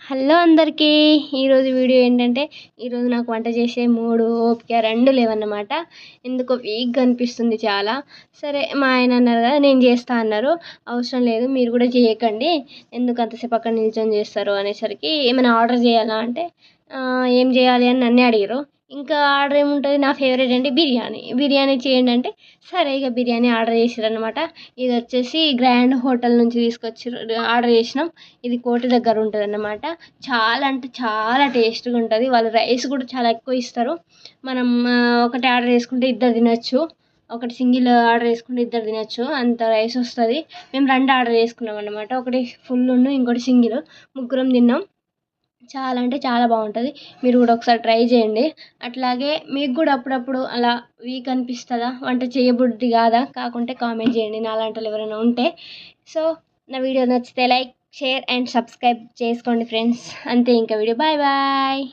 Hello అందరికీ. ఈరోజు video ఏంటంటే, ఈరోజు నాకు వంట చేసే మూడు ఓపిక రెండు లేవన్నమాట. ఎందుకో వీక్గా అనిపిస్తుంది చాలా. సరే మా ఆయన అన్నారు కదా, నేను చేస్తా అన్నారు. అవసరం లేదు మీరు కూడా చేయకండి, ఎందుకు అంతసేపు అక్కడ నిల్చొని చేస్తారు అనేసరికి ఏమైనా ఆర్డర్ చేయాలా అంటే ఏం చేయాలి అని నన్నే అడిగారు. ఇంకా ఆర్డర్ ఏముంటుంది, నా ఫేవరెట్ అంటే బిర్యానీ చేయండి అంటే సరే ఇక బిర్యానీ ఆర్డర్ చేసిరన్నమాట. ఇది వచ్చేసి గ్రాండ్ హోటల్ నుంచి తీసుకొచ్చి ఆర్డర్ చేసినాం. ఇది కోటి దగ్గర ఉంటుంది అన్నమాట. చాలా అంటే చాలా టేస్ట్గా ఉంటుంది. వాళ్ళు రైస్ కూడా చాలా ఎక్కువ ఇస్తారు. మనం ఒకటి ఆర్డర్ చేసుకుంటే ఇద్దరు తినొచ్చు. ఒకటి సింగిల్ ఆర్డర్ చేసుకుంటే ఇద్దరు తినొచ్చు, అంత రైస్ వస్తుంది. మేము రెండు ఆర్డర్ చేసుకున్నాం అన్నమాట. ఒకటి ఫుల్ ఇంకోటి సింగిల్, ముగ్గురం తిన్నాం. చాలా అంటే చాలా బాగుంటుంది. మీరు కూడా ఒకసారి ట్రై చేయండి. అట్లాగే మీకు కూడా అప్పుడప్పుడు అలా వీక్ అనిపిస్తుందా, వంట చేయబుద్ధి కాదా, కాకుంటే కామెంట్ చేయండి నాలాంటి వాళ్ళు ఎవరైనా ఉంటే. సో నా వీడియో నచ్చితే లైక్, షేర్ అండ్ సబ్స్క్రైబ్ చేసుకోండి ఫ్రెండ్స్. అంతే, ఇంకా వీడియో బాయ్ బాయ్.